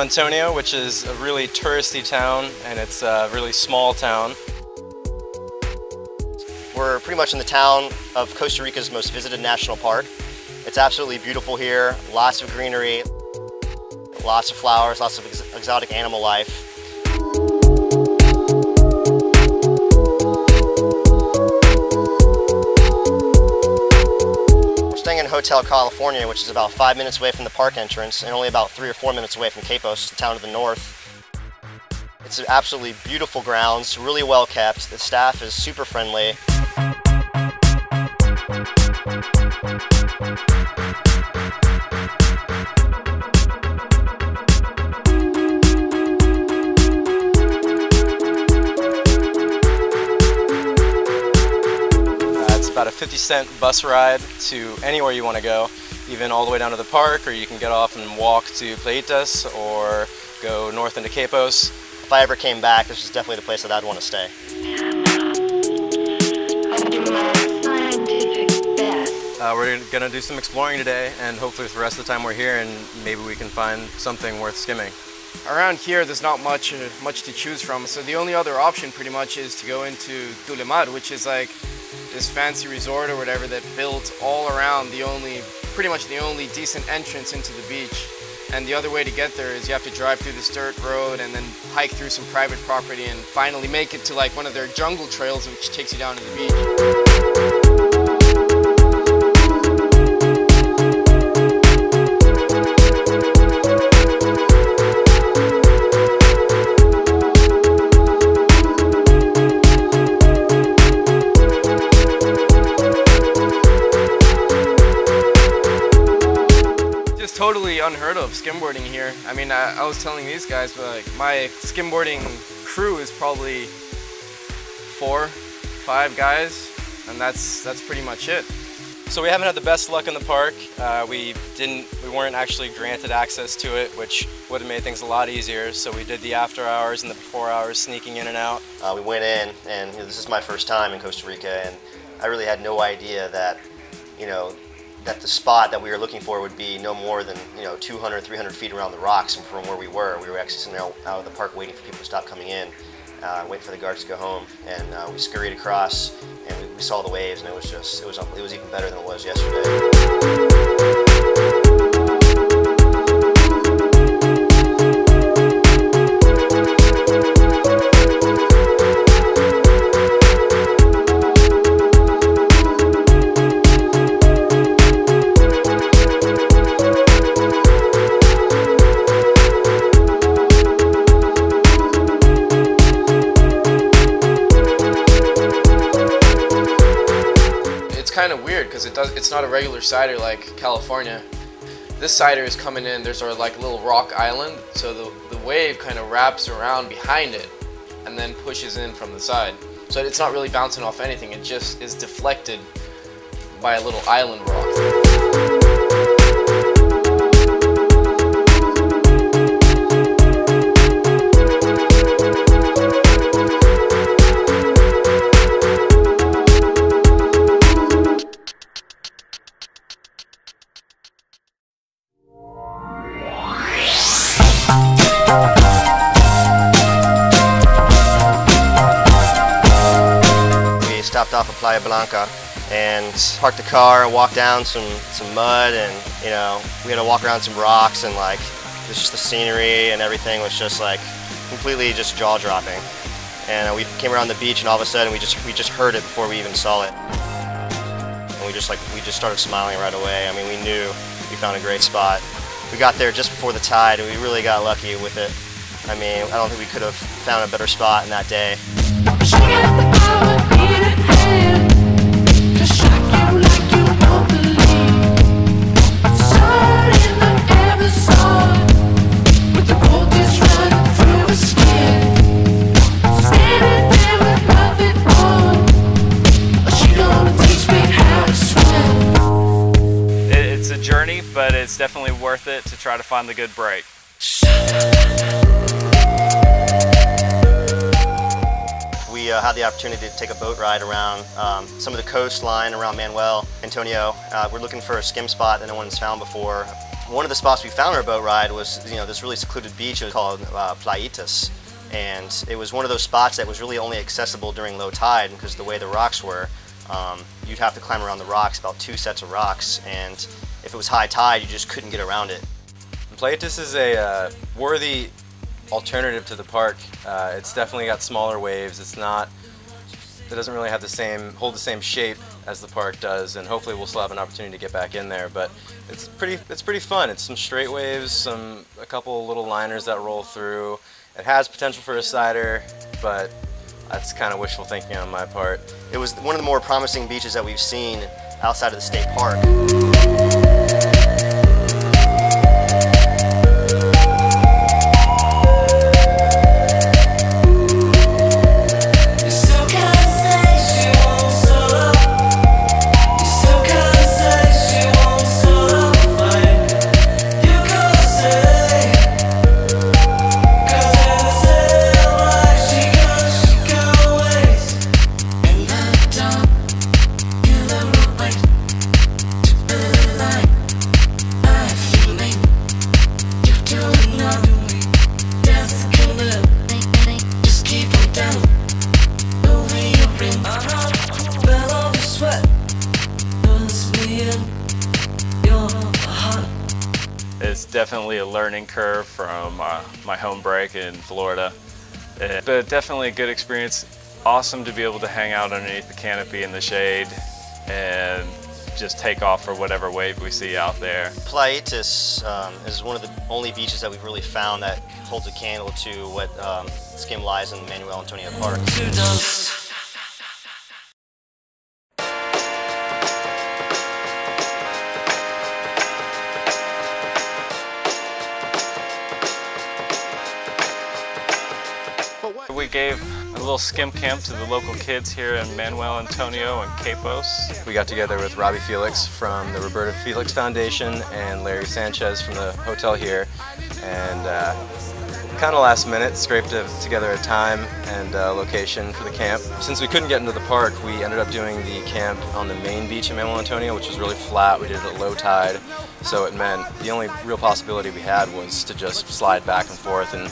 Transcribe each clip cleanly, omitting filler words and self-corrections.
Antonio, which is a really touristy town, and it's a really small town. We're pretty much in the town of Costa Rica's most visited national park. It's absolutely beautiful here, lots of greenery, lots of flowers, lots of exotic animal life. We're staying in Hotel California, which is about 5 minutes away from the park entrance and only about 3 or 4 minutes away from Capos, the town to the north. It's absolutely beautiful grounds, really well kept. The staff is super friendly. It's about a 50-cent bus ride to anywhere you want to go, even all the way down to the park, or you can get off and walk to Playitas or go north into Capos. If I ever came back, this is definitely the place that I'd want to stay. We're going to do some exploring today, and hopefully for the rest of the time we're here, and maybe we can find something worth skimming. Around here there's not much to choose from, so the only other option pretty much is to go into Tulemar, which is like this fancy resort or whatever that built all around pretty much the only decent entrance into the beach. And the other way to get there is you have to drive through this dirt road and then hike through some private property and finally make it to like one of their jungle trails, which takes you down to the beach. Totally unheard of skimboarding here. I mean, I was telling these guys, but like my skimboarding crew is probably 4, 5 guys, and that's pretty much it. So we haven't had the best luck in the park. We weren't actually granted access to it, which would have made things a lot easier. So we did the after hours and the before hours, sneaking in and out. We went in, and this is my first time in Costa Rica, and I really had no idea that, that the spot that we were looking for would be no more than 200, 300 feet around the rocks from where we were. We were actually sitting out of the park waiting for people to stop coming in, waiting for the guards to go home, and we scurried across, and we saw the waves, and it was even better than it was yesterday. Kind of weird because it's not a regular cider like California. This cider is coming in, there's our like little rock island, so the wave kind of wraps around behind it and then pushes in from the side. So it's not really bouncing off anything, it just is deflected by a little island rock. Stopped off at Playa Blanca and parked the car and walked down some mud, and we had to walk around some rocks, and like it's just the scenery and everything was just like completely just jaw-dropping. And we came around the beach, and all of a sudden we just heard it before we even saw it, and we just started smiling right away. I mean, we knew we found a great spot. We got there just before the tide, and we really got lucky with it. I mean, I don't think we could have found a better spot in that day. It's a journey, but it's definitely worth it to try to find the good break. We had the opportunity to take a boat ride around some of the coastline around Manuel, Antonio. We're looking for a skim spot that no one's found before. One of the spots we found on our boat ride was, this really secluded beach. It was called Playitas, and it was one of those spots that was really only accessible during low tide because the way the rocks were. You'd have to climb around the rocks, about 2 sets of rocks, and if it was high tide, you just couldn't get around it. Playitas is a worthy alternative to the park. It's definitely got smaller waves. It doesn't really have hold the same shape as the park does, and hopefully we'll still have an opportunity to get back in there. But it's pretty fun. It's some straight waves, a couple little liners that roll through. It has potential for a sider, but that's kind of wishful thinking on my part. It was one of the more promising beaches that we've seen outside of the state park. It's definitely a learning curve from my home break in Florida, but definitely a good experience. Awesome to be able to hang out underneath the canopy in the shade and just take off for whatever wave we see out there. Playitas is one of the only beaches that we've really found that holds a candle to what skim lies in Manuel Antonio Park. We gave a little skim camp to the local kids here in Manuel Antonio and Capos. We got together with Robbie Felix from the Roberta Felix Foundation and Larry Sanchez from the hotel here, and kind of last minute scraped together a time and location for the camp. Since we couldn't get into the park, we ended up doing the camp on the main beach in Manuel Antonio, which was really flat. We did it at low tide, so it meant the only real possibility we had was to just slide back and forth and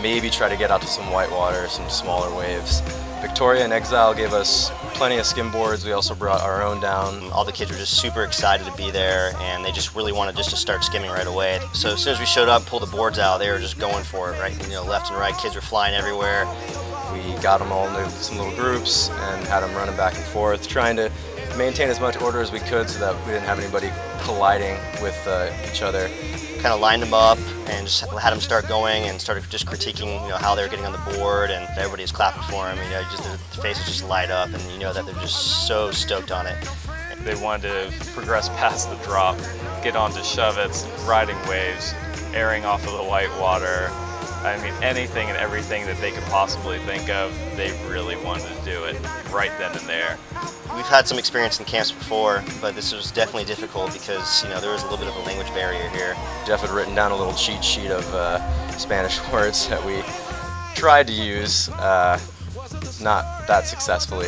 maybe try to get out to some whitewater, some smaller waves. Victoria and Exile gave us plenty of skim boards. We also brought our own down. All the kids were just super excited to be there, and they just really wanted just to start skimming right away. So as soon as we showed up and pulled the boards out, they were just going for it, right? Left and right, kids were flying everywhere. We got them all into some little groups and had them running back and forth, trying to maintain as much order as we could so that we didn't have anybody colliding with each other. Kind of lined them up and just had them start going and started just critiquing, how they were getting on the board, and everybody was clapping for them. Just their faces just light up, and you know that they're just so stoked on it. They wanted to progress past the drop, get onto shove-its, riding waves, airing off of the white water. I mean, anything and everything that they could possibly think of, they really wanted to do it right then and there. We've had some experience in camps before, but this was definitely difficult because, there was a little bit of a language barrier here. Jeff had written down a little cheat sheet of Spanish words that we tried to use, not that successfully.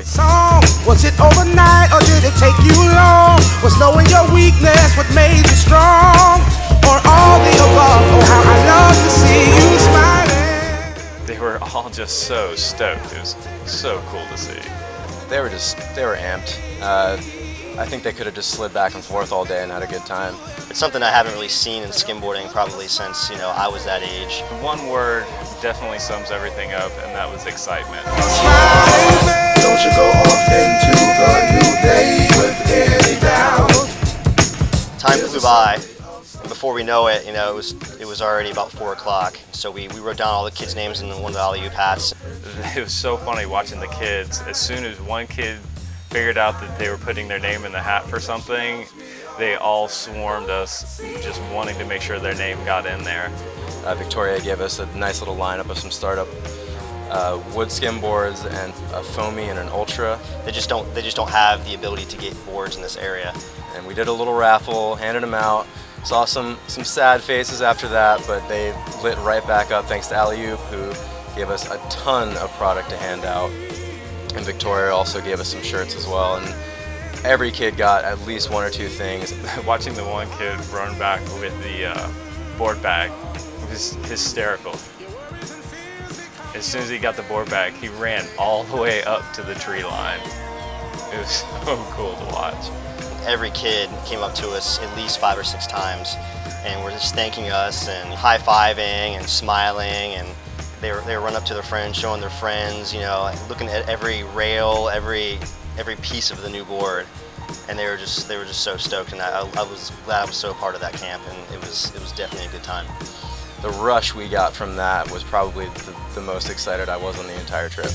Was it overnight or did it take you long? Was knowing your weakness what made you strong? Or all the above? Oh, how I love to see you smiling. They were all just so stoked. It was so cool to see. They were amped. I think they could have just slid back and forth all day and had a good time. It's something I haven't really seen in skimboarding probably since, I was that age. One word definitely sums everything up, and that was excitement. Don't you go off into the new day with any doubt. Time flew by. And before we know it, it was already about 4 o'clock. So we wrote down all the kids' names in one of the alley-oop hats. It was so funny watching the kids. As soon as one kid figured out that they were putting their name in the hat for something, they all swarmed us, just wanting to make sure their name got in there. Victoria gave us a nice little lineup of some startup wood skim boards and a foamy and an ultra. They just don't have the ability to get boards in this area. And we did a little raffle, handed them out. Saw some sad faces after that, but they lit right back up thanks to Alley-Oop, who gave us a ton of product to hand out. And Victoria also gave us some shirts as well. And every kid got at least 1 or 2 things. Watching the one kid run back with the board bag was hysterical. As soon as he got the board bag, he ran all the way up to the tree line. It was so cool to watch. Every kid came up to us at least 5 or 6 times and were just thanking us and high-fiving and smiling, and they were running up to their friends, showing their friends, you know, looking at every rail, every piece of the new board, and they were just so stoked, and I was glad I was so part of that camp, and it was definitely a good time. The rush we got from that was probably the most excited I was on the entire trip.